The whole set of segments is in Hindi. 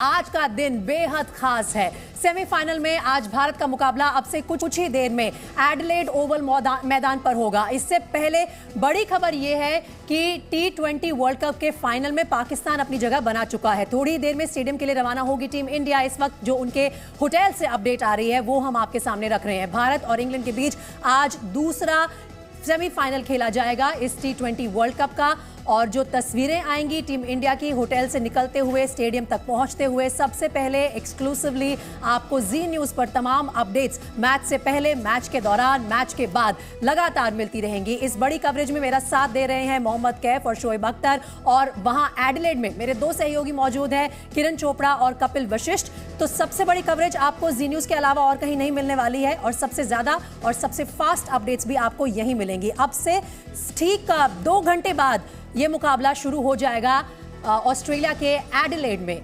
आज का दिन बेहद खास है। सेमीफाइनल में आज भारत का मुकाबला अब से कुछ ही देर में एडिलेड ओवल मैदान पर होगा। इससे पहले बड़ी खबर यह है कि T20 वर्ल्ड कप के फाइनल में पाकिस्तान अपनी जगह बना चुका है। थोड़ी देर में स्टेडियम के लिए रवाना होगी टीम इंडिया। इस वक्त जो उनके होटल से अपडेट आ रही है वो हम आपके सामने रख रहे हैं। भारत और इंग्लैंड के बीच आज दूसरा सेमीफाइनल खेला जाएगा इस T20 वर्ल्ड कप का। और जो तस्वीरें आएंगी टीम इंडिया की होटल से निकलते हुए स्टेडियम तक पहुंचते हुए, सबसे पहले एक्सक्लूसिवली आपको जी न्यूज पर तमाम अपडेट्स मैच से पहले, मैच के दौरान, मैच के बाद लगातार मिलती रहेंगी। इस बड़ी कवरेज में मेरा साथ दे रहे हैं मोहम्मद कैफ और शोएब अख्तर, और वहां एडिलेड में मेरे दो सहयोगी मौजूद हैं, किरण चोपड़ा और कपिल वशिष्ठ। तो सबसे बड़ी कवरेज आपको जी न्यूज के अलावा और कहीं नहीं मिलने वाली है, और सबसे ज्यादा और सबसे फास्ट अपडेट्स भी आपको यहीं मिलेंगी। अब से ठीक 2 घंटे बाद ये मुकाबला शुरू हो जाएगा ऑस्ट्रेलिया के एडिलेड में,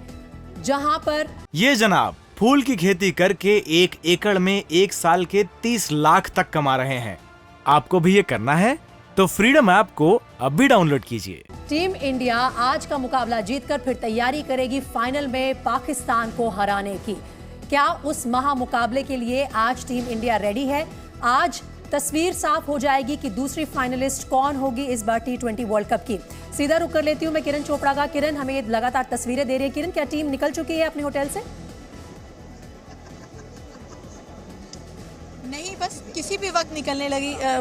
जहां पर ये जनाब फूल की खेती करके 1 एकड़ में 1 साल के 30 लाख तक कमा रहे हैं। आपको भी ये करना है तो फ्रीडम ऐप को अभी डाउनलोड कीजिए। टीम इंडिया आज का मुकाबला जीतकर फिर तैयारी करेगी फाइनल में पाकिस्तान को हराने की। क्या उस महामुकाबले के लिए आज टीम इंडिया रेडी है? आज तस्वीर साफ हो जाएगी कि दूसरी फाइनलिस्ट कौन होगी इस बार T20 वर्ल्ड कप की। सीधा रुक कर लेती हूं मैं किरण चोपड़ा का। किरण, हमें लगातार तस्वीरें दे रही है। किरण, क्या टीम निकल चुकी है अपने होटल से? नहीं, बस किसी भी वक्त निकलने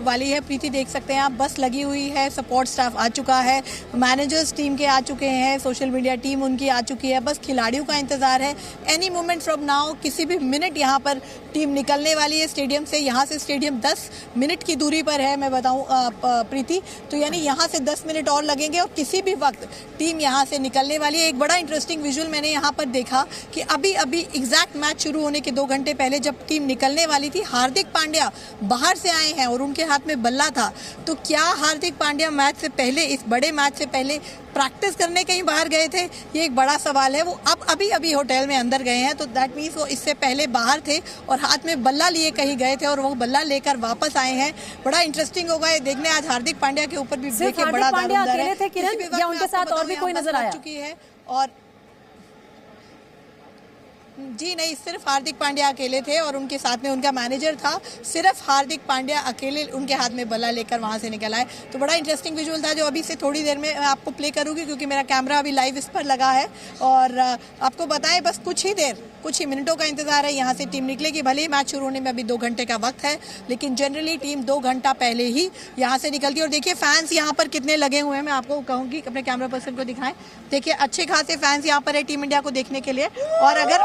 वाली है। प्रीति, देख सकते हैं आप, बस लगी हुई है, सपोर्ट स्टाफ आ चुका है, मैनेजर्स टीम के आ चुके हैं, सोशल मीडिया टीम उनकी आ चुकी है। बस खिलाड़ियों का इंतजार है। एनी मोमेंट फ्रॉम नाउ, किसी भी मिनट यहाँ पर टीम निकलने वाली है स्टेडियम से। यहाँ से स्टेडियम 10 मिनट की दूरी पर है, मैं बताऊँ प्रीति, तो यानी यहाँ से 10 मिनट और लगेंगे और किसी भी वक्त टीम यहाँ से निकलने वाली है। एक बड़ा इंटरेस्टिंग विजुअल मैंने यहाँ पर देखा कि अभी एग्जैक्ट मैच शुरू होने के 2 घंटे पहले जब टीम निकलने वाली थी, हार्दिक पांड्या बाहर से आए हैं और उनके हाथ में बल्ला था। तो क्या हार्दिक पांड्या मैच से पहले, इस बड़े मैच से पहले प्रैक्टिस करने कहीं बाहर गए थे? ये एक बड़ा सवाल है। वो अब अभी होटल में अंदर गए हैं, तो दैट मीन्स वो इससे पहले बाहर थे और हाथ में बल्ला लिए कहीं गए थे और वो बल्ला लेकर वापस आए हैं। बड़ा इंटरेस्टिंग होगा ये देखने। आज हार्दिक पांड्या के ऊपर भी देखिए बड़ा दारोमदार है। थे किरण, या उनके साथ और भी कोई नजर आया? चुकी है। और जी नहीं, सिर्फ हार्दिक पांड्या अकेले थे और उनके साथ में उनका मैनेजर था। सिर्फ हार्दिक पांड्या अकेले उनके हाथ में बल्ला लेकर वहां से निकल आए। तो बड़ा इंटरेस्टिंग विजुअल था जो अभी से थोड़ी देर में आपको प्ले करूंगी, क्योंकि मेरा कैमरा अभी लाइव इस पर लगा है। और आपको बताएं, बस कुछ ही मिनटों का इंतजार है। यहाँ से टीम निकलेगी। भले ही मैच शुरू होने में अभी 2 घंटे का वक्त है, लेकिन जनरली टीम 2 घंटा पहले ही यहाँ से निकलती है। और देखिए फैंस यहाँ पर कितने लगे हुए हैं, मैं आपको कहूँगी अपने कैमरा पर्सन को दिखाएं। देखिए अच्छे खासे फैंस यहाँ पर है टीम इंडिया को देखने के लिए। और अगर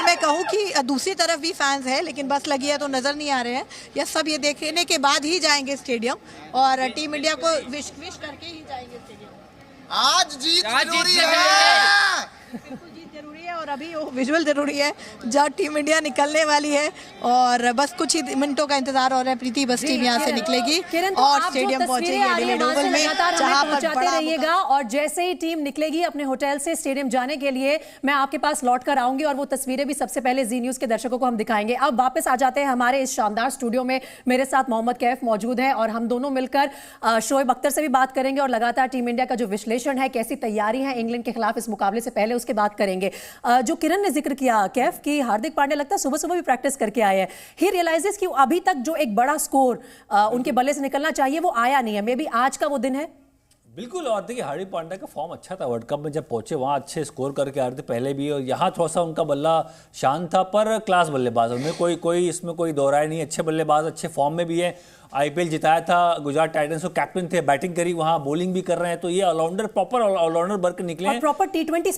मैं कहूँ कि दूसरी तरफ भी फैंस है, लेकिन बस लगी है तो नजर नहीं आ रहे हैं। यह सब ये देखने के बाद ही जाएंगे स्टेडियम और टीम इंडिया को विश करके ही जाएंगे स्टेडियम। आज जीत जरूरी है। बिल्कुल जीत जरूरी है और अभी वो विजुअल जरूरी है जब टीम इंडिया निकलने वाली है। और बस कुछ ही मिनटों का इंतजार हो रहा है प्रीति। बस टीम यहाँ से निकलेगी और स्टेडियम पहुंचेगी एडिलेड ओवल में, जहां पर पहुंचाते रहिएगा। और जैसे ही टीम निकलेगी अपने होटल से स्टेडियम जाने के लिए, मैं आपके पास लौट कर आऊंगी और वो तस्वीरें भी सबसे पहले जी न्यूज के दर्शकों को हम दिखाएंगे। अब वापस आ जाते हैं हमारे इस शानदार स्टूडियो में। मेरे साथ मोहम्मद कैफ मौजूद है और हम दोनों मिलकर शोएब अख्तर से भी बात करेंगे और लगातार टीम इंडिया का जो विश्लेषण है, कैसी तैयारी है इंग्लैंड के खिलाफ इस मुकाबले से पहले, उसके बात करेंगे। जो किरण ने जिक्र किया कैफ कि हार्दिक पांड्या लगता है सुबह भी प्रैक्टिस करके आए हैं। ही रियलाइजेस कि अभी तक जो एक बड़ा स्कोर उनके बल्ले से निकलना चाहिए वो आया नहीं है। मे बी आज का वो दिन है। बिल्कुल। और देखिए हार्दिक पांड्या का फॉर्म अच्छा था वर्ल्ड कप में, जब पहुंचे वहाँ अच्छे स्कोर करके आ रहे थे पहले भी, और यहाँ थोड़ा सा उनका बल्ला शांत था, पर क्लास बल्लेबाज उनमें कोई इसमें कोई दो राय नहीं। अच्छे बल्लेबाज, अच्छे फॉर्म में भी है। आईपीएल जिताया था, गुजरात टाइटंस को कैप्टन थे, बैटिंग करी, वहाँ बॉलिंग भी कर रहे हैं। तो ये ऑलराउंडर, प्रॉपर ऑलराउंडर बन के निकले हैं। प्रॉपर T20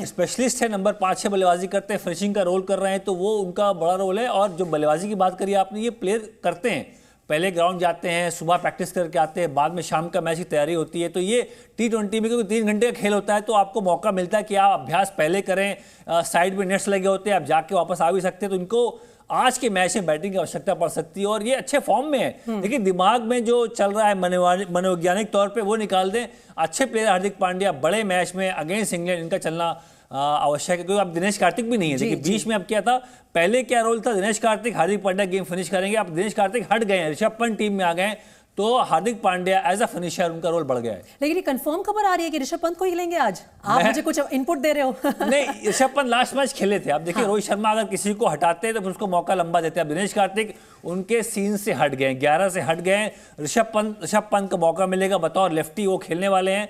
स्पेशलिस्ट है। नंबर 5-6 बल्लेबाजी करते हैं, फिनिशिंग का रोल कर रहे हैं, तो वो उनका बड़ा रोल है। और जो बल्लेबाजी की बात करी आपने, ये प्लेयर करते हैं, पहले ग्राउंड जाते हैं, सुबह प्रैक्टिस करके आते हैं, बाद में शाम का मैच की तैयारी होती है। तो ये T20 में क्योंकि 3 घंटे का खेल होता है, तो आपको मौका मिलता है कि आप अभ्यास पहले करें। साइड में नेट्स लगे होते हैं, आप जाके वापस आ भी सकते हैं। तो इनको आज के मैच में बैटिंग की आवश्यकता पड़ सकती है और ये अच्छे फॉर्म में है। लेकिन दिमाग में जो चल रहा है मनोवैज्ञानिक तौर पे वो निकाल दें। अच्छे प्लेयर हार्दिक पांड्या, बड़े मैच में अगेंस्ट इंग्लैंड इनका चलना आवश्यक है, क्योंकि अब दिनेश कार्तिक भी नहीं है। देखिए बीच में अब क्या था, पहले क्या रोल था, दिनेश कार्तिक हार्दिक पांड्या गेम फिनिश करेंगे। अब दिनेश कार्तिक हट गए हैं, ऋषभ पंत टीम में आ गए हैं, तो Hardik Pandya as a finisher उनका रोल बढ़ गया है। लेकिन ये कंफर्म खबर आ रही है कि ऋषभ पंत को ही लेंगे आज। आप मुझे कुछ इनपुट दे रहे हो? नहीं, ऋषभ पंत लास्ट मैच खेले थे। अब देखिए, रोहित शर्मा अगर किसी को हटाते हैं तो फिर उसको मौका लंबा देते हैं। अब दिनेश कार्तिक उनके सीन से हट गए, 11 से हट गए। ऋषभ पंत को मौका मिलेगा, बतौर लेफ्टी वो खेलने वाले हैं।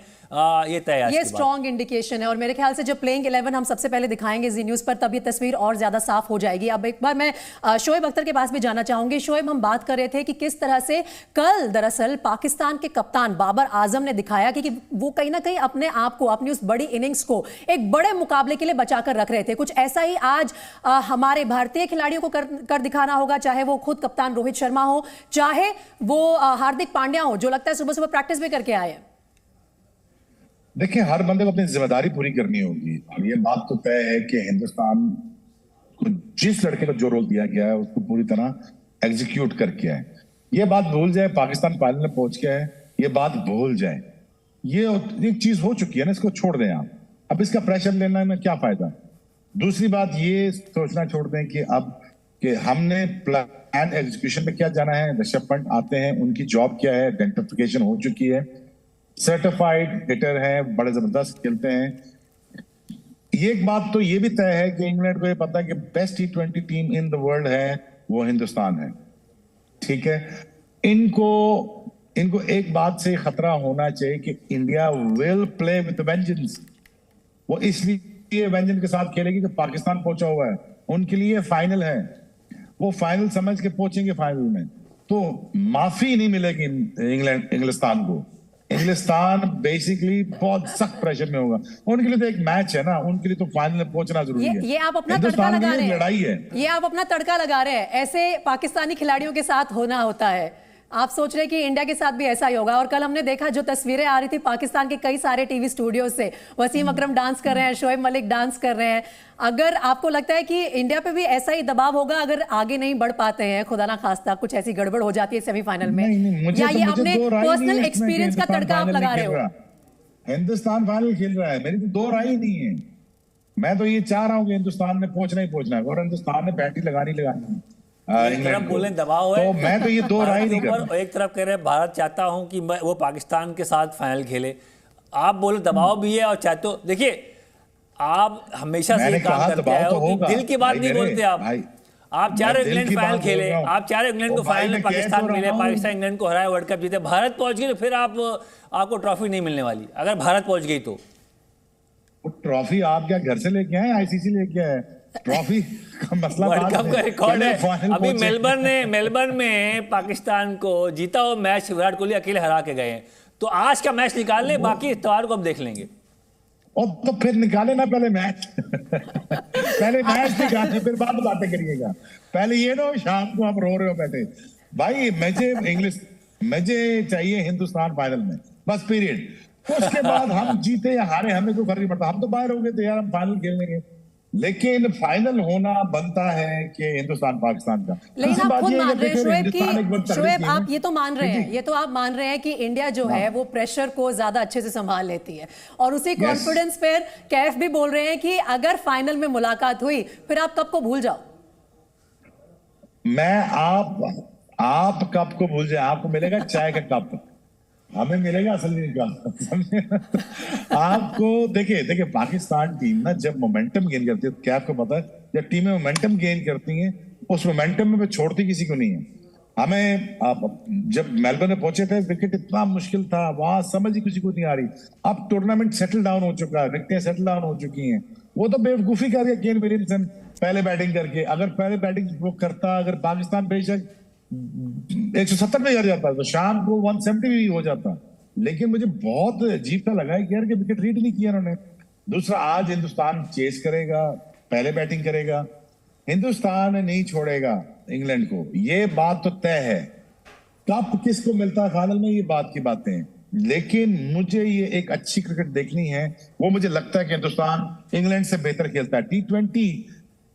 ये तय है, ये स्ट्रॉन्ग इंडिकेशन है। और मेरे ख्याल से जब प्लेइंग 11 हम सबसे पहले दिखाएंगे जी न्यूज़ पर, तब ये तस्वीर और ज्यादा साफ हो जाएगी। अब एक बार मैं शोएब अख्तर के पास भी जाना चाहूंगी। शोएब, हम बात कर रहे थे कि किस तरह से कल दरअसल पाकिस्तान के कप्तान बाबर आजम ने दिखाया कि वो कहीं ना कहीं अपने आप को, अपनी उस बड़ी इनिंग्स को एक बड़े मुकाबले के लिए बचाकर रख रहे थे। कुछ ऐसा ही आज हमारे भारतीय खिलाड़ियों को कर दिखाना होगा, चाहे वो खुद कप्तान रोहित शर्मा हो, चाहे वो हार्दिक पांड्या हो, जो लगता है सुबह सुबह प्रैक्टिस भी करके आए। देखिए, हर बंदे को अपनी जिम्मेदारी पूरी करनी होगी। और ये बात तो तय है कि हिंदुस्तान को जिस लड़के को जो रोल दिया गया है उसको पूरी तरह एग्जीक्यूट करके आए। ये बात भूल जाए पाकिस्तान फाइनल में पहुंच गया है, ये बात भूल जाए। ये एक चीज हो चुकी है ना, इसको छोड़ दें आप। अब इसका प्रेशर लेना में क्या फायदा। दूसरी बात ये सोचना छोड़ दें कि अब कि हमने प्लान एग्जीक्यूशन में क्या जाना है। ऋषभ पंत आते हैं, उनकी जॉब क्या है, आइडेंटिफिकेशन हो चुकी है, सर्टिफाइड हिटर है, बड़े जबरदस्त खेलते हैं। ये एक बात तो ये भी तय है कि इंग्लैंड को ये पता है कि best T20 team in the world है वो हिंदुस्तान है। ठीक है, इनको एक बात से खतरा होना चाहिए कि India will play with vengeance. वो इसलिए वेंजेंस के साथ खेलेगी कि पाकिस्तान पहुंचा हुआ है, उनके लिए फाइनल है, वो फाइनल समझ के पहुंचेंगे फाइनल में। तो माफी नहीं मिलेगी इंग्लिस्तान को। इंग्लिस्तान बेसिकली बहुत सख्त प्रेशर में होगा। उनके लिए तो एक मैच है ना, उनके लिए तो फाइनल में पहुंचना जरूरी है। ये आप अपना तड़का लगा रहे हैं, लड़ाई है। ये आप अपना तड़का लगा रहे हैं। ऐसे पाकिस्तानी खिलाड़ियों के साथ होना होता है। आप सोच रहे हैं कि इंडिया के साथ भी ऐसा ही होगा। और कल हमने देखा जो तस्वीरें आ रही थी पाकिस्तान के कई सारे टीवी स्टूडियो से, वसीम अकरम डांस कर रहे हैं, शोएब मलिक डांस कर रहे हैं। अगर आपको लगता है कि इंडिया पे भी ऐसा ही दबाव होगा अगर आगे नहीं बढ़ पाते हैं, खुदा ना खास्ता कुछ ऐसी गड़बड़ हो जाती है सेमीफाइनल में, या ये अपने पर्सनल एक्सपीरियंस का तड़का आप लगा रहे हो? हिंदुस्तान फाइनल खेल रहा है, मेरी तो दो राय नहीं है। मैं तो ये चाह रहा हूँ कि हिंदुस्तान ने पहुंचना ही पहुंचना है, और हिंदुस्तान ने पैंटी लगानी है। एक तरफ बोले दबाव है, तो मैं तो ये दो राय नहीं कर। एक तरफ कह रहे हैं भारत चाहता हूं कि वो पाकिस्तान के साथ फाइनल खेले, आप बोले दबाव भी है और चाहते हो। देखिए, आप हमेशा से काम करते आए हो कि दिल की बात नहीं बोलते आप चाह रहे इंग्लैंड फाइनल खेले, आप चाह रहे इंग्लैंड को फाइनल में पाकिस्तान मिले, पाकिस्तान इंग्लैंड को हराए, वर्ल्ड कप जीते, भारत पहुंच गई तो फिर आपको ट्रॉफी नहीं मिलने वाली। अगर भारत पहुंच गई तो ट्रॉफी आप क्या घर से लेके आए, आईसीसी लेके आए? ट्रॉफी का मसला वर्ल्ड कप का रिकॉर्ड है। अभी मेलबर्न में पाकिस्तान को जीता हुआ मैच विराट कोहली अकेले हरा के गए हैं। तो आज का मैच निकाल ले, बाकी इत्तेवार को अब देख लेंगे। और तो फिर निकाले ना पहले मैच पहले मैच निकाले, फिर बाद बातें करिएगा। पहले ये ना शाम को आप रो रहे हो बैठे। भाई मुझे चाहिए हिंदुस्तान फाइनल में, बस पीरियड। उसके बाद हम जीते या हारे हमें कोई फर्क नहीं पड़ता। हम तो बाहर हो गए थे यार, हम फाइनल खेलेंगे, लेकिन फाइनल होना बनता है कि हिंदुस्तान पाकिस्तान का। लेकिन आप खुद मान रहे हैं शोएब, आप ये तो मान रहे हैं, ये तो आप मान रहे हैं कि इंडिया जो है वो प्रेशर को ज्यादा अच्छे से संभाल लेती है, और उसी कॉन्फिडेंस पर कैफ भी बोल रहे हैं कि अगर फाइनल में मुलाकात हुई फिर आप कप को भूल जाओ। आप कप को भूल जाए, आपको मिलेगा चाय का कप, हमें मिलेगा असली का। आपको देखिए पाकिस्तान टीम ना जब मोमेंटम गेन करती है, क्या आपको पता है, जब टीमें मोमेंटम गेन करती हैं उस मोमेंटम में छोड़ती किसी को नहीं है। हमें जब मेलबर्न में पहुंचे थे, विकेट इतना मुश्किल था, वहां समझ ही किसी को नहीं आ रही। अब टूर्नामेंट सेटल डाउन हो चुका है, विकेटें सेटल डाउन हो चुकी हैं। वो तो बेवकूफी कर रही है केन विलियमसन पहले बैटिंग करके। अगर पहले बैटिंग वो करता, अगर पाकिस्तान बेशक 170 पे गिर जाता तो शाम को 170 भी हो जाता। लेकिन मुझे बहुत अजीब सा लगा है कि यार विकेट रीड नहीं किया उन्होंने। दूसरा, आज हिंदुस्तान चेस करेगा, पहले बैटिंग करेगा, हिंदुस्तान नहीं छोड़ेगा इंग्लैंड को, ये बात तो तय है। कप किसको मिलता है फाइनल में, ये बात की बातें हैं। लेकिन मुझे ये एक अच्छी क्रिकेट देखनी है। वो मुझे लगता है कि हिंदुस्तान इंग्लैंड से बेहतर खेलता है। T20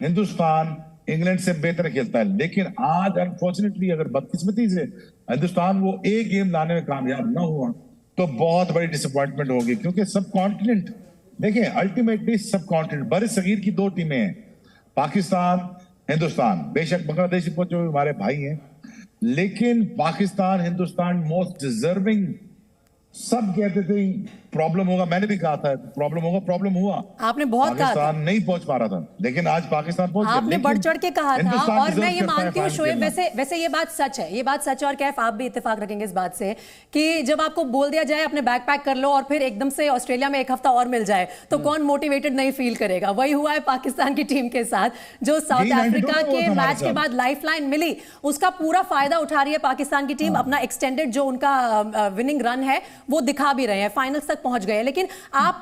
हिंदुस्तान इंग्लैंड से बेहतर खेलता है। लेकिन आज अनफॉर्चुनेटली अगर बदकिस्मती से हिंदुस्तान वो एक गेम लाने में कामयाब ना हुआ तो बहुत बड़ी डिसअपॉइंटमेंट होगी। क्योंकि सब कॉन्टिनेंट देखिए, अल्टीमेटली सब कॉन्टिनेंट बड़े सगीर की दो टीमें हैं, पाकिस्तान हिंदुस्तान। बेशक बांग्लादेश पहुंचे हुए हमारे भाई हैं, लेकिन पाकिस्तान, हिंदुस्तान मोस्ट डिजर्विंग, सब कहते थे प्रॉब्लम होगा, मैंने भी कहा था प्रॉब्लम होगा, प्रॉब्लम हुआ। आपने बहुत कहा था, पाकिस्तान नहीं पहुंच पा रहा था, लेकिन आज पाकिस्तान पहुंच गया। आपने बढ़ चढ़ के कहा था, और मैं ये मानती हूँ शोएब, वैसे ये बात सच है, ये बात सच है, और कैफ आप भी इत्तेफाक रखेंगे इस बात से कि जब आपको बोल दिया जाए अपने बैग पैक कर लो और फिर एकदम से ऑस्ट्रेलिया में एक हफ्ता और मिल जाए तो कौन मोटिवेटेड नहीं फील करेगा। वही हुआ है पाकिस्तान की टीम के साथ, जो साउथ अफ्रीका के मैच के बाद लाइफलाइन मिली उसका पूरा फायदा उठा रही है पाकिस्तान की टीम। अपना एक्सटेंडेड जो उनका विनिंग रन है वो दिखा भी रहे हैं, फाइनल्स तक पहुंच गए। लेकिन आप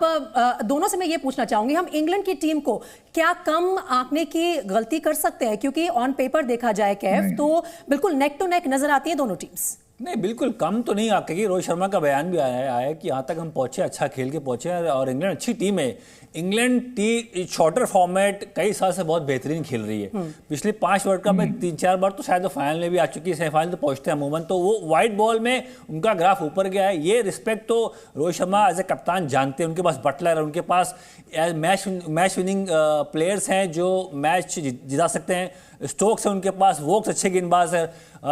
दोनों से मैं ये पूछना चाहूंगी, हम इंग्लैंड की टीम को क्या कम आंकने की गलती कर सकते हैं? क्योंकि ऑन पेपर देखा जाए कैफ तो बिल्कुल नेक टू नेक नजर आती है दोनों टीम्स। नहीं, बिल्कुल कम तो नहीं आकेगी। रोहित शर्मा का बयान भी आया है कि यहाँ तक हम पहुंचे, अच्छा खेल के पहुंचे, और इंग्लैंड अच्छी टीम है। इंग्लैंड शॉर्टर फॉर्मेट कई साल से बहुत बेहतरीन खेल रही है। पिछले 5 वर्ल्ड कप में 3-4 बार तो शायद फाइनल में भी आ चुकी है, सेमीफाइनल तो पहुंचते हैं अमूमन। तो वो वाइट बॉल में उनका ग्राफ ऊपर गया है, ये रिस्पेक्ट तो रोहित शर्मा एज ए कप्तान जानते हैं। उनके पास बटलर है, उनके पास मैच विनिंग प्लेयर्स हैं जो मैच जिता सकते हैं। स्टोक्स है उनके पास, वोक्स अच्छे गेंदबाज है,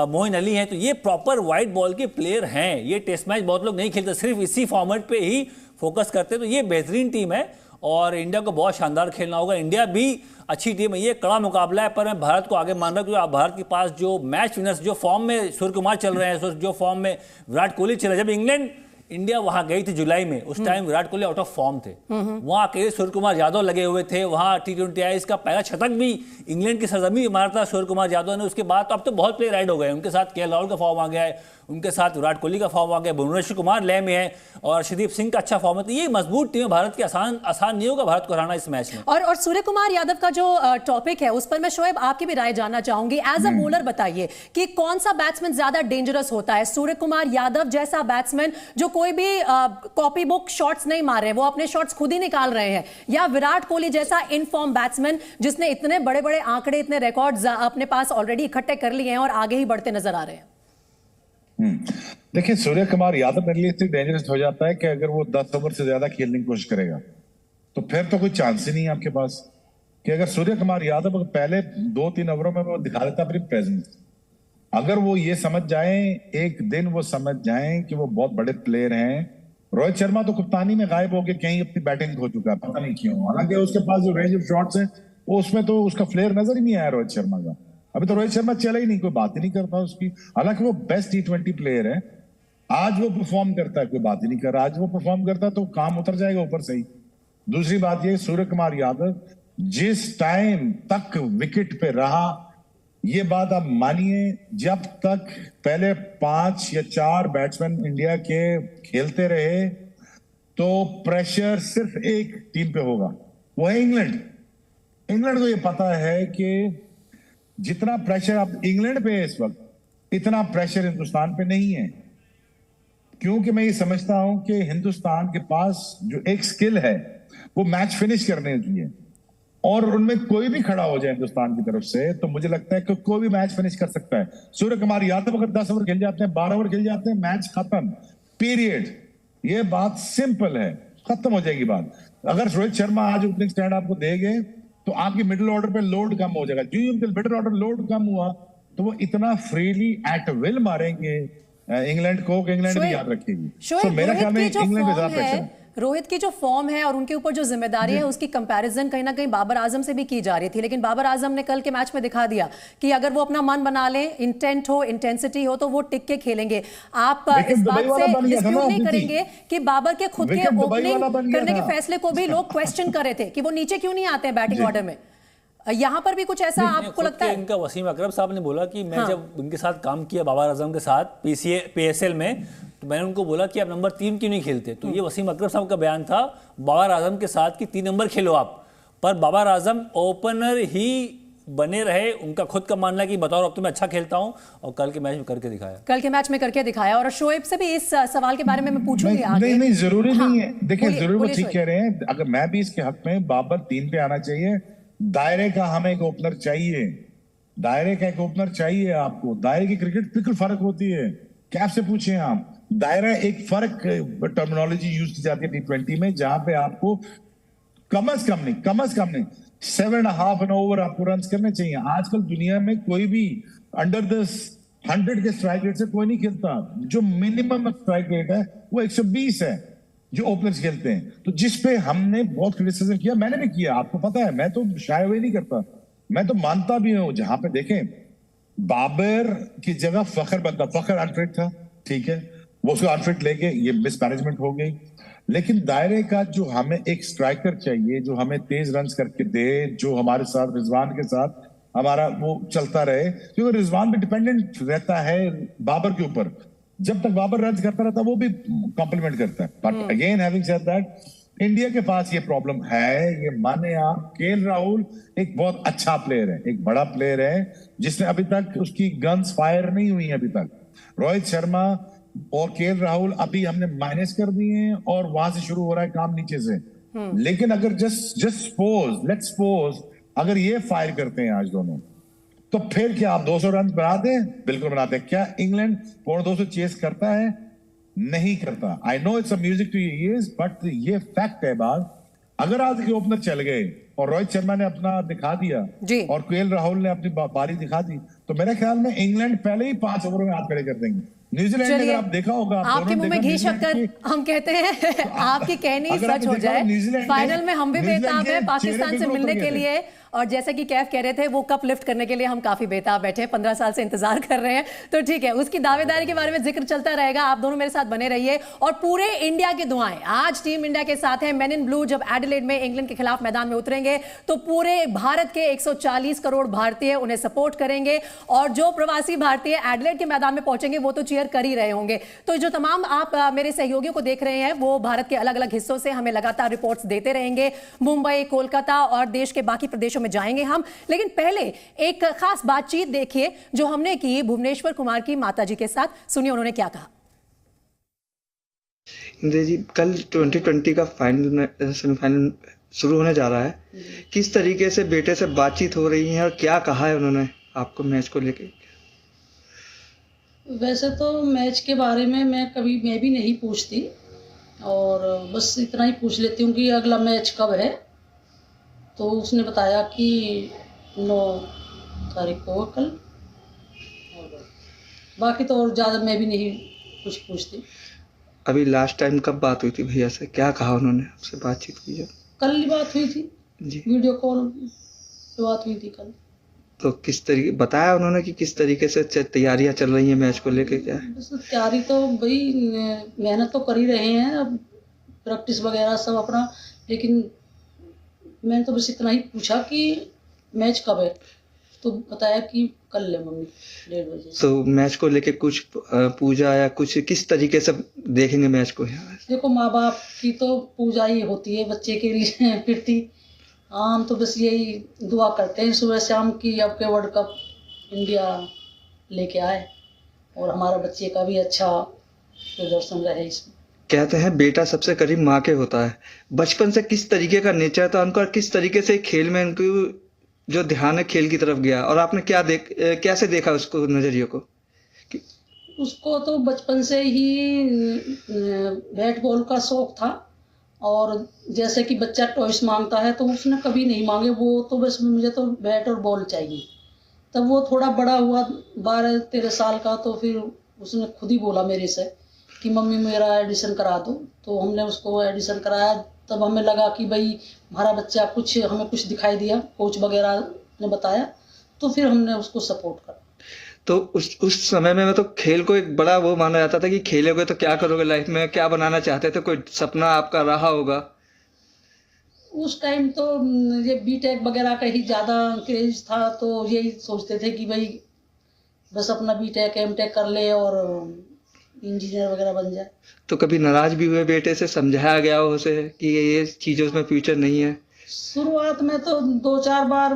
मोइन अली हैं। तो ये प्रॉपर वाइट बॉल के प्लेयर हैं। ये टेस्ट मैच बहुत लोग नहीं खेलते, सिर्फ इसी फॉर्मेट पे ही फोकस करते हैं। तो ये बेहतरीन टीम है और इंडिया को बहुत शानदार खेलना होगा। इंडिया भी अच्छी टीम है, ये कड़ा मुकाबला है, पर मैं भारत को आगे मान रहा हूँ क्योंकि भारत के पास जो मैच विनर्स, जो फॉर्म में सूर्य कुमार चल रहे हैं, जो फॉर्म में विराट कोहली चल रहे हैं। जब इंग्लैंड इंडिया वहां गई थी जुलाई में, उस time Virat Kohli out of form थे, वहां अकेले सूर्य कुमार यादव लगे हुए थे। वहां T20 का पहला शतक भी इंग्लैंड की सरजमी मारा था सूर्य कुमार यादव ने। उसके बाद तो अब तो बहुत प्लेयर ऐड हो गए, उनके साथ KL राहुल का फॉर्म आ गया है, उनके साथ विराट कोहली का फॉर्म आ गया, भुवनेश्वर कुमार लय में है और अर्शदीप सिंह का अच्छा फॉर्म है। तो ये मजबूत टीम है भारत की, आसान नहीं होगा भारत को हराना इस मैच में। और सूर्य कुमार यादव का जो टॉपिक है उस पर मैं शोएब आपकी भी राय जानना चाहूंगी। एज अ बॉलर बताइए कि कौन सा बैट्समैन ज्यादा डेंजरस होता है? सूर्य कुमार यादव जैसा बैट्समैन जो कोई भी कॉपी बुक शॉट्स नहीं मार रहे, वो अपने शॉट्स खुद ही निकाल रहे हैं, या विराट कोहली जैसा इनफॉर्म बैट्समैन जिसने इतने बड़े बड़े आंकड़े, इतने रिकॉर्ड्स अपने पास ऑलरेडी इकट्ठे कर लिए हैं और आगे ही बढ़ते नजर आ रहे हैं? देखिए, सूर्य कुमार यादव मेरे लिए इतनी डेंजरस हो जाता है कि अगर वो 10 ओवर से ज्यादा खेलने की कोशिश करेगा तो फिर तो कोई चांस ही नहीं है आपके पास। कि अगर सूर्य कुमार यादव पहले 2-3 ओवरों में वो दिखा देता अपनी प्रेजेंस, अगर वो ये समझ जाए, एक दिन वो समझ जाए कि वो बहुत बड़े प्लेयर हैं। रोहित शर्मा तो कप्तानी में गायब होकर कहीं अपनी बैटिंग खो चुका है, पता नहीं क्यों। हालांकि उसके पास जो रेंज ऑफ शॉट्स है वो उसमें तो उसका फ्लेयर नजर ही नहीं आया रोहित शर्मा का। अभी तो रोहित शर्मा चला ही नहीं, कोई बात ही नहीं करता उसकी। हालांकि वो बेस्ट T20 प्लेयर है, आज वो परफॉर्म करता है, कोई बात ही नहीं कर रहा। आज वो परफॉर्म करता है तो काम उतर जाएगा ऊपर से ही। दूसरी बात ये, सूर्य कुमार यादव जिस टाइम तक विकेट पे रहा, ये बात आप मानिए, जब तक पहले 5 या 4 बैट्समैन इंडिया के खेलते रहे तो प्रेशर सिर्फ एक टीम पे होगा, वो है इंग्लैंड। इंग्लैंड को ये पता है कि जितना प्रेशर आप इंग्लैंड पे है इस वक्त, इतना प्रेशर हिंदुस्तान पे नहीं है। क्योंकि मैं ये समझता हूं कि हिंदुस्तान के पास जो एक स्किल है वो मैच फिनिश करने की है, और उनमें कोई भी खड़ा हो जाए हिंदुस्तान की तरफ से तो मुझे लगता है कि कोई भी मैच फिनिश कर सकता है। सूर्य कुमार यादव अगर 10 ओवर खेल जाते हैं, 12 ओवर खेल जाते हैं, मैच खत्म, पीरियड। ये बात सिंपल है, खत्म हो जाएगी बात। अगर रोहित शर्मा आज ओपनिंग स्टैंड आपको देंगे तो आपकी मिडिल ऑर्डर पे लोड कम हो जाएगा। जो मिडिल ऑर्डर लोड कम हुआ तो वो इतना फ्रीली एट विल मारेंगे इंग्लैंड को, इंग्लैंड भी याद रखेगी। तो मेरा ख्याल में इंग्लैंड पे ज्यादा प्रेशर है। रोहित की जो फॉर्म है और उनके ऊपर जो जिम्मेदारी है उसकी कंपैरिजन कहीं ना कहीं बाबर आजम से भी की जा रही थी, लेकिन बाबर आजम ने कल के मैच में दिखा दिया कि अगर वो अपना मन बना लें, इंटेंट हो, इंटेंसिटी हो, तो वो टिक के खेलेंगे। आप इस बात से डिस्प्यूट नहीं करेंगे कि बाबर के खुद के ओपनिंग करने के फैसले को भी लोग क्वेश्चन कर रहे थे कि वो नीचे क्यों नहीं आते हैं बैटिंग ऑर्डर में। यहाँ पर भी कुछ ऐसा आपको लगता है? इनका वसीम अकरम साहब ने बोला कि मैं जब उनके साथ काम किया बाबर आजम के साथ PSL में, तो मैंने उनको बोला कि आप नंबर 3 क्यों नहीं खेलते। तो ये वसीम अकरम साहब का बयान था बाबर आजम के साथ कि 3 नंबर खेलो आप। पर बाबर आजम ओपनर ही बने रहे, उनका खुद का मानना कि बताओ अब तो मैं अच्छा खेलता हूं, और कल के मैच में करके दिखाया। कल के मैच में करके दिखाया। और शोएब से भी इस सवाल के बारे में मैं पूछूंगी आगे। नहीं जरूरी नहीं है। देखिए, जरूर वो ठीक कह रहे हैं। अगर मैं भी इसके हक में, बाबर 3 पे आना चाहिए। दायरे का हमें एक ओपनर चाहिए, दायरे का एक ओपनर चाहिए आपको। दायरे की क्रिकेट बिल्कुल फर्क होती है। कैप से पूछे आप, दायरा एक फर्क टर्मिनोलॉजी यूज की जाती है T20 में, जहां पे आपको कम अज कम नहीं 7.5 ओवर आपको रन करने चाहिए। आजकल दुनिया में कोई भी अंडर द 100 के स्ट्राइक रेट से कोई नहीं खेलता। जो मिनिमम स्ट्राइक रेट है वो 120 है जो ओपनर्स खेलते हैं। तो जिस पे हमने बहुत क्रिटिसिज्म किया, मैंने भी किया, आपको पता है, मैं तो शाय हुए नहीं करता, मैं तो मानता भी हूं। जहां पे देखें, बाबर की जगह फखर बनता, फखर अनफिट था, ठीक है, वो उसको अनफिट लेके ये मिसमैनेजमेंट हो गई। लेकिन दायरे का जो हमें एक स्ट्राइकर चाहिए जो हमें तेज रन करके दे, जो हमारे साथ रिजवान के साथ हमारा वो चलता रहे, क्योंकि रिजवान भी डिपेंडेंट रहता है बाबर के ऊपर। जब तक बाबर रन करता रहता वो भी कॉम्प्लीमेंट करता है। But again having said that, India के पास ये प्रॉब्लम है, ये माने आप। केएल राहुल एक बहुत अच्छा प्लेयर है, एक बड़ा प्लेयर है, जिसने अभी तक उसकी गन्स फायर नहीं हुई अभी तक। रोहित शर्मा और केएल राहुल अभी हमने माइनस कर दिए हैं और वहां से शुरू हो रहा है काम नीचे से। लेकिन अगर जस्ट सपोज, लेट्स सपोज अगर ये फायर करते हैं आज दोनों, तो फिर क्या आप 200 रन बनाते हैं? बिल्कुल बनाते हैं। क्या इंग्लैंड 200 चेस करता है? नहीं करता। I know it's a music to your ears, but ये फैक्ट है बात। अगर आज के ओपनर चल गए और रोहित शर्मा ने अपना दिखा दिया और केएल राहुल ने अपनी बारी दिखा दी, तो मेरे ख्याल में इंग्लैंड पहले ही 5 ओवरों में हाथ खड़े कर देंगे। न्यूजीलैंड ने अगर आप देखा होगा, आपके मुंह में घी शक्कर हम कहते हैं आपकी कहनी सच हो जाए। फाइनल में हम भी बेताब है पाकिस्तान से मिलने के लिए, और जैसे कि कैफ कह रहे थे वो कप लिफ्ट करने के लिए हम काफी बेताब बैठे, 15 साल से इंतजार कर रहे हैं। तो ठीक है, उसकी दावेदारी के बारे में जिक्र चलता रहेगा। आप दोनों मेरे साथ बने रहिए और पूरे इंडिया की दुआएं आज टीम इंडिया के साथ है। मेन इन ब्लू जब एडिलेड में इंग्लैंड के खिलाफ मैदान में उतरेंगे तो पूरे भारत के 140 करोड़ भारतीय उन्हें सपोर्ट करेंगे, और जो प्रवासी भारतीय एडिलेड के मैदान में पहुंचेंगे वो तो चीयर कर ही रहे होंगे। तो जो तमाम आप मेरे सहयोगियों को देख रहे हैं वो भारत के अलग अलग हिस्सों से हमें लगातार रिपोर्ट्स देते रहेंगे। मुंबई, कोलकाता और देश के बाकी प्रदेशों में जाएंगे हम, लेकिन पहले एक खास बातचीत देखिए जो हमने की भुवनेश्वर कुमार की माताजी के साथ। सुनिए उन्होंने क्या कहा। इंद्र जी, कल 2020 का सेमीफाइनल शुरू होने जा रहा है, किस तरीके से बेटे से बातचीत हो रही है और क्या कहा है उन्होंने आपको मैच को लेके? वैसे तो मैच के बारे में मैं भी नहीं पूछती, और बस इतना ही पूछ लेती हूँ कि अगला मैच कब है। तो उसने बताया कि 9 तारीख को कल, और बाकी तो और ज़्यादा मैं भी नहीं कुछ पूछती। अभी लास्ट टाइम कब बात हुई थी भैया से, क्या कहा उन्होंने आपसे? बातचीत की जब कल ही बात हुई थी जी, वीडियो कॉल पे बात हुई थी कल। तो किस तरीके बताया उन्होंने कि किस तरीके से तैयारियां चल रही हैं मैच को लेके? क्या है बस तैयारी तो भाई मेहनत तो कर ही रहे हैं, अब प्रैक्टिस वगैरह सब अपना। लेकिन मैंने तो बस इतना ही पूछा कि मैच कब है, तो बताया कि कल है मम्मी 1:30 बजे। तो मैच को लेके कुछ पूजा या कुछ किस तरीके से देखेंगे मैच को? देखो, माँ बाप की तो पूजा ही होती है बच्चे के लिए प्रति। हम तो बस यही दुआ करते हैं सुबह शाम की अब के वर्ल्ड कप इंडिया लेके आए और हमारा बच्चे का भी अच्छा प्रदर्शन रहे इसमें। कहते हैं बेटा सबसे करीब माँ के होता है। बचपन से किस तरीके का नेचर था उनका, किस तरीके से खेल में उनको जो ध्यान है खेल की तरफ गया, और आपने कैसे देखा उसको, नजरिए को? उसको तो बचपन से ही बैट बॉल का शौक था, और जैसे कि बच्चा टॉयस मांगता है तो उसने कभी नहीं मांगे, वो तो बस मुझे तो बैट और बॉल चाहिए। तब वो थोड़ा बड़ा हुआ 12-13 साल का, तो फिर उसने खुद ही बोला मेरे से कि मम्मी मेरा एडिशन करा दो। तो हमने उसको एडिशन कराया। तब हमें लगा कि भाई हमारा बच्चा हमें कुछ दिखाई दिया, कोच वगैरह ने बताया, तो फिर हमने उसको सपोर्ट करा। तो उस समय में तो खेल को एक बड़ा वो माना जाता था कि खेलोगे तो क्या करोगे लाइफ में, क्या बनाना चाहते थे, कोई सपना आपका रहा होगा? उस टाइम तो ये बीटेक वगैरह का ही ज़्यादा क्रेज था, तो यही सोचते थे कि भाई बस अपना बीटेक एमटेक कर ले और इंजीनियर वगैरह बन जाए। तो कभी नाराज भी हुए बेटे से, समझाया गया हो उसे कि ये चीज़ों में फ्यूचर नहीं है? शुरुआत में तो 2-4 बार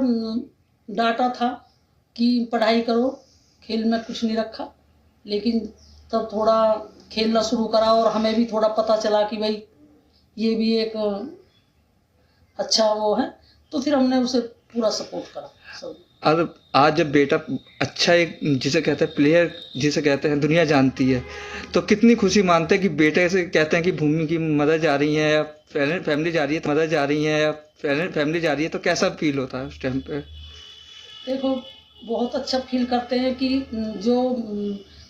डांटा था कि पढ़ाई करो, खेल में कुछ नहीं रखा। लेकिन तब थोड़ा खेलना शुरू करा और हमें भी थोड़ा पता चला कि भाई ये भी एक अच्छा वो है, तो फिर हमने उसे पूरा सपोर्ट करा सब। और आज जब बेटा अच्छा एक जिसे कहते हैं प्लेयर जिसे कहते हैं दुनिया जानती है, तो कितनी खुशी मानते हैं कि बेटे से कहते हैं कि भूमि की मदर जा रही है या फैमिली जा रही है, मदर जा रही है या फैमिली जा रही है, तो कैसा फील होता है उस टाइम पे? देखो, बहुत अच्छा फील करते हैं कि जो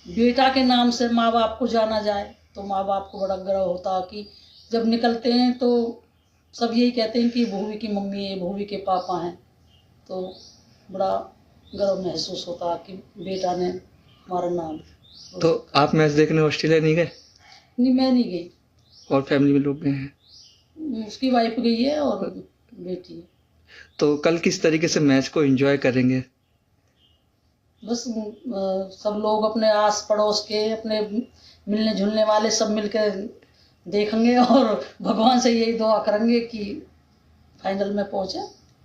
बेटा के नाम से माँ बाप को जाना जाए, तो माँ बाप को बड़ा गर्व होता है कि जब निकलते हैं तो सब यही कहते हैं कि भूवी की मम्मी है, भूवी के पापा हैं, तो बड़ा गर्व महसूस होता है कि बेटा ने हमारा नाम। तो आप मैच देखने ऑस्ट्रेलिया नहीं गए? नहीं, मैं नहीं गई। और फैमिली में लोग गए हैं? उसकी वाइफ गई है और बेटी है। तो कल किस तरीके से मैच को एंजॉय करेंगे? बस सब लोग अपने आस पड़ोस के, अपने मिलने जुलने वाले सब मिलकर देखेंगे और भगवान से यही दुआ करेंगे कि फाइनल में पहुंचे।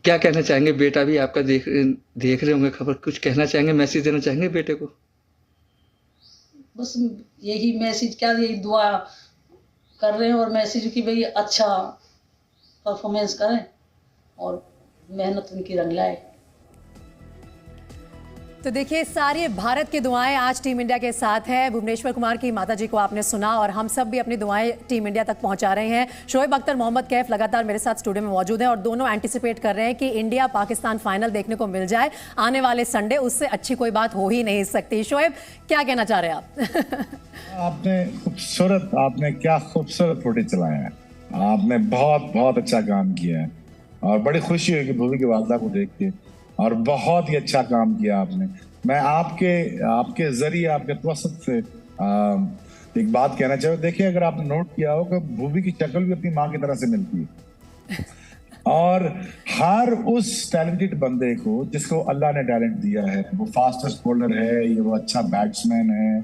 क्या कहना चाहेंगे? बेटा भी आपका देख रहे होंगे खबर, कुछ कहना चाहेंगे, मैसेज देना चाहेंगे बेटे को? बस यही मैसेज, क्या यही दुआ कर रहे हैं और मैसेज कि भाई अच्छा परफॉर्मेंस करें और मेहनत उनकी रंग लाए। तो देखिए, सारी भारत की दुआएं आज टीम इंडिया के साथ है। भुवनेश्वर कुमार की माताजी को आपने सुना और हम सब भी अपनी दुआएं टीम इंडिया तक पहुंचा रहे हैं। शोएब अख्तर, मोहम्मद कैफ लगातार मेरे साथ स्टूडियो में मौजूद हैं और दोनों एंटिसिपेट कर रहे हैं कि इंडिया पाकिस्तान फाइनल देखने को मिल जाए आने वाले संडे। उससे अच्छी कोई बात हो ही नहीं सकती। शोएब, क्या कहना चाह रहे हैं आप? आपने क्या खूबसूरत फोटो चलाया है। आपने बहुत बहुत अच्छा काम किया है और बड़ी खुशी हुई कि भूवी की वालदा को देख के, और बहुत ही अच्छा काम किया आपने। मैं आपके जरिए, आपके तवसत से एक बात कहना चाहूँ। देखिए, अगर आपने नोट किया हो कि भूवी की शक्ल भी अपनी माँ की तरह से मिलती है और हर उस टैलेंटेड बंदे को जिसको अल्लाह ने टैलेंट दिया है, वो फास्टेस्ट बॉलर है, ये वो अच्छा बैट्समैन है,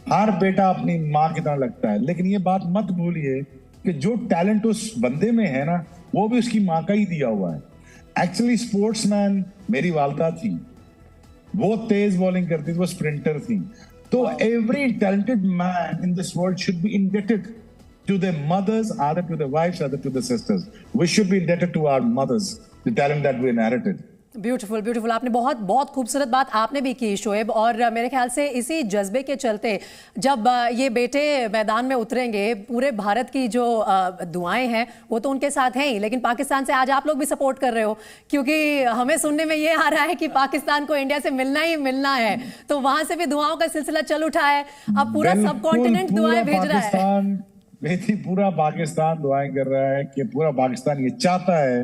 हर बेटा अपनी माँ की तरह लगता है। लेकिन ये बात मत भूलिए कि जो टैलेंट उस बंदे में है ना, वो भी उसकी माँ का ही दिया हुआ है। एक्चुअली स्पोर्ट्समैन मेरी वालदा थी, वो तेज बॉलिंग करती थी, वो स्प्रिंटर थी। तो every talented man in this world should be indebted to their mothers, either to their wives, either to their sisters. We should be indebted to our mothers, the talent that we inherited. Beautiful beautiful. आपने बहुत बहुत खूबसूरत बात आपने भी की शोएब, और मेरे ख्याल से इसी जज्बे के चलते जब ये बेटे मैदान में उतरेंगे, पूरे भारत की जो दुआएं हैं वो तो उनके साथ हैं ही, लेकिन पाकिस्तान से आज आप लोग भी सपोर्ट कर रहे हो, क्योंकि हमें सुनने में ये आ रहा है कि पाकिस्तान को इंडिया से मिलना ही मिलना है, तो वहां से भी दुआओं का सिलसिला चल उठा है। अब पूरा सब कॉन्टिनेंट दुआएं भेज रहा है। पूरा पाकिस्तान दुआएं कर रहा है कि पूरा पाकिस्तान ये चाहता है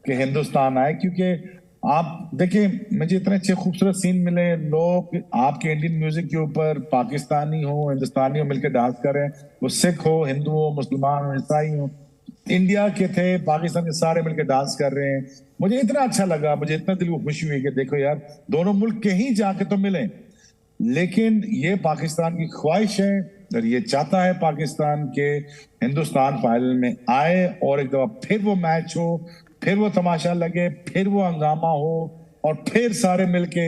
कि हिंदुस्तान आए। क्योंकि आप देखिए, मुझे इतने अच्छे खूबसूरत सीन मिले, लोग आपके इंडियन म्यूजिक के ऊपर पाकिस्तानी हो, हिंदुस्तानी हो, मिलकर डांस कर रहे हैं। वो सिख हो, हिंदू हो, मुसलमान हो, ईसाई हो, इंडिया के थे, पाकिस्तान के सारे मिलकर डांस कर रहे हैं। मुझे इतना अच्छा लगा, मुझे इतना दिल को खुशी हुई कि देखो यार, दोनों मुल्क कहीं जाके तो मिले, लेकिन ये पाकिस्तान की ख्वाहिश है और ये चाहता है पाकिस्तान के हिंदुस्तान फाइनल में आए और एक दफा फिर वो मैच हो, फिर वो तमाशा लगे, फिर वो हंगामा हो और फिर सारे मिलके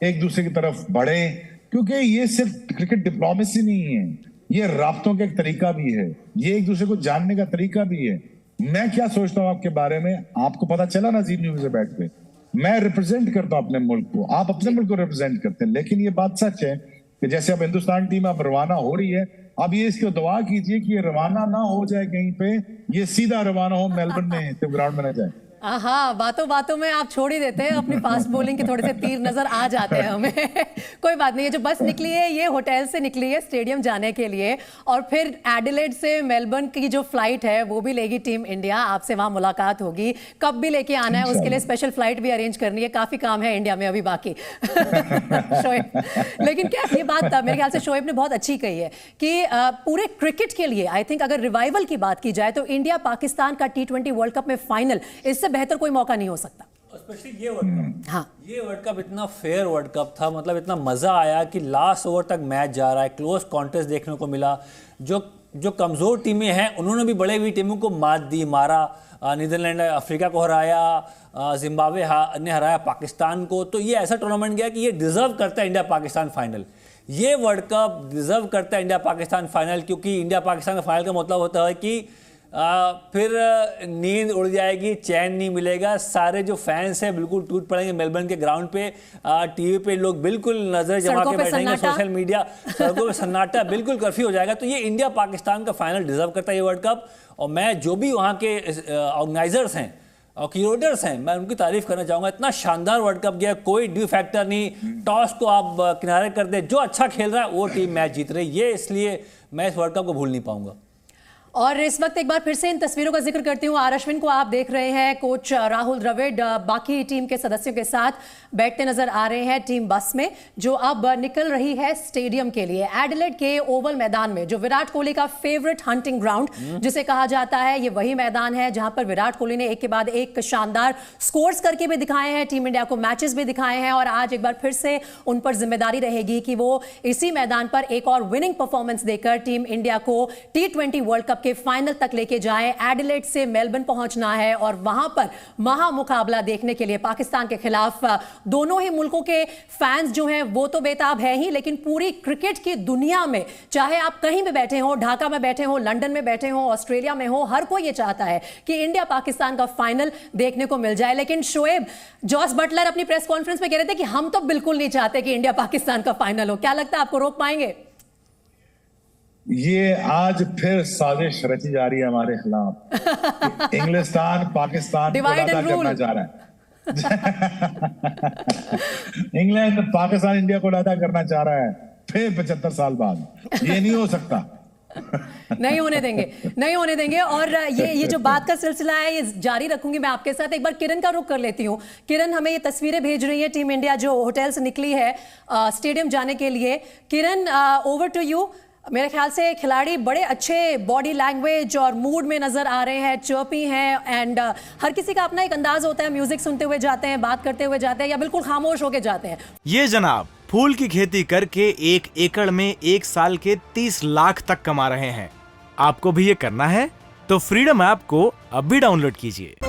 एक दूसरे की तरफ बढ़े। क्योंकि ये सिर्फ क्रिकेट डिप्लोमेसी नहीं है, ये राब्तों का एक तरीका भी है, ये एक दूसरे को जानने का तरीका भी है। मैं क्या सोचता हूँ आपके बारे में, आपको पता चला ना जी न्यूज़ बैठ पे, मैं रिप्रेजेंट करता हूँ अपने मुल्क को, आप अपने मुल्क को रिप्रेजेंट करते हैं। लेकिन ये बात सच है कि जैसे अब हिंदुस्तान टीम अब रवाना हो रही है, अब ये इसको दुआ कीजिए कि ये रवाना ना हो जाए कहीं पे, ये सीधा रवाना हो मेलबर्न में, तो ग्राउंड में ना जाए। हाँ, बातों बातों में आप छोड़ ही देते हैं, अपनी फास्ट बॉलिंग के थोड़े से तीर नजर आ जाते हैं हमें। कोई बात नहीं है, जो बस निकली है ये होटल से निकली है स्टेडियम जाने के लिए, और फिर एडिलेड से मेलबर्न की जो फ्लाइट है वो भी लेगी टीम इंडिया। आपसे वहां मुलाकात होगी, कब भी लेके आना है, उसके लिए स्पेशल फ्लाइट भी अरेंज करनी है, काफी काम है इंडिया में अभी बाकी। शोएब, लेकिन क्या ये बात मेरे ख्याल से शोएब ने बहुत अच्छी कही है कि पूरे क्रिकेट के लिए आई थिंक अगर रिवाइवल की बात की जाए तो इंडिया पाकिस्तान का T20 वर्ल्ड कप में फाइनल, इससे बेहतर कोई मौका नहीं हो सकता। स्पेशली ये वर्ल्ड कप, हाँ, ये वर्ल्ड कप इतना फेयर वर्ल्ड कप था, मतलब इतना मजा आया कि लास्ट ओवर तक मैच जा रहा है, क्लोज कॉन्टेस्ट देखने को मिला। जो कमजोर टीमें हैं उन्होंने भी बड़े हुई टीमों को मारा, नीदरलैंड अफ्रीका को हराया, जिम्बाब्वे ने हराया पाकिस्तान को। तो ये ऐसा टूर्नामेंट गया कि ये डिजर्व करता है इंडिया पाकिस्तान फाइनल, ये वर्ल्ड कप डिजर्व करता है इंडिया पाकिस्तान फाइनल, क्योंकि इंडिया पाकिस्तान का फाइनल का मतलब होता है कि फिर नींद उड़ जाएगी, चैन नहीं मिलेगा, सारे जो फैंस हैं बिल्कुल टूट पड़ेंगे मेलबर्न के ग्राउंड पे, टीवी पे लोग बिल्कुल नजर जमा के बैठेंगे, सोशल मीडिया सड़कों पे सन्नाटा, बिल्कुल कर्फ्यू हो जाएगा। तो ये इंडिया पाकिस्तान का फाइनल डिजर्व करता है ये वर्ल्ड कप। और मैं जो भी वहाँ के ऑर्गेनाइजर्स हैं और कीरोडर्स हैं, मैं उनकी तारीफ करना चाहूंगा। इतना शानदार वर्ल्ड कप गया, कोई ड्यू फैक्टर नहीं, टॉस को आप किनारे कर दे, जो अच्छा खेल रहा है वो टीम मैच जीत रही है। ये इसलिए मैं इस वर्ल्ड कप को भूल नहीं पाऊंगा। और इस वक्त एक बार फिर से इन तस्वीरों का जिक्र करती हूँ। आर अश्विन को आप देख रहे हैं, कोच राहुल द्रविड़ बाकी टीम के सदस्यों के साथ बैठते नजर आ रहे हैं टीम बस में, जो अब निकल रही है स्टेडियम के लिए। एडिलेड के ओवल मैदान में, जो विराट कोहली का फेवरेट हंटिंग ग्राउंड जिसे कहा जाता है, ये वही मैदान है जहां पर विराट कोहली ने एक के बाद एक शानदार स्कोर्स करके भी दिखाए हैं, टीम इंडिया को मैचेस भी दिखाए हैं, और आज एक बार फिर से उन पर जिम्मेदारी रहेगी कि वो इसी मैदान पर एक और विनिंग परफॉर्मेंस देकर टीम इंडिया को T20 वर्ल्ड कप के फाइनल तक लेके जाएं। एडिलेड से मेलबर्न पहुंचना है और वहां पर महामुकाबला देखने के लिए पाकिस्तान के खिलाफ दोनों ही मुल्कों के फैंस जो हैं वो तो बेताब है ही, लेकिन पूरी क्रिकेट की दुनिया में, चाहे आप कहीं भी बैठे हो, ढाका में बैठे हो, लंदन में बैठे हो, ऑस्ट्रेलिया में हो, हर कोई ये चाहता है कि इंडिया पाकिस्तान का फाइनल देखने को मिल जाए। लेकिन शोएब, जॉस बटलर अपनी प्रेस कॉन्फ्रेंस में कह रहे थे कि हम तो बिल्कुल नहीं चाहते कि इंडिया पाकिस्तान का फाइनल हो। क्या लगता है आपको, रोक पाएंगे? ये आज फिर साजिश रची जा रही है हमारे खिलाफ। इंग्लिस्तान पाकिस्तान को अलग करना चाह रहा है। इंग्लैंड पाकिस्तान इंडिया को अलग करना चाह रहा है फिर 75 साल बाद। ये नहीं हो सकता। नहीं होने देंगे, नहीं होने देंगे। और ये जो बात का सिलसिला है ये जारी रखूंगी मैं आपके साथ। एक बार किरण का रुख कर लेती हूँ। किरण हमें ये तस्वीरें भेज रही है टीम इंडिया जो होटल से निकली है स्टेडियम जाने के लिए। किरण, ओवर टू यू। मेरे ख्याल से खिलाड़ी बड़े अच्छे बॉडी लैंग्वेज और मूड में नजर आ रहे हैं, चर्पी हैं, एंड हर किसी का अपना एक अंदाज होता है, म्यूजिक सुनते हुए जाते हैं, बात करते हुए जाते हैं, या बिल्कुल खामोश होके जाते हैं। ये जनाब फूल की खेती करके 1 एकड़ में 1 साल के 30 लाख तक कमा रहे हैं। आपको भी ये करना है तो फ्रीडम ऐप को अब भी डाउनलोड कीजिए।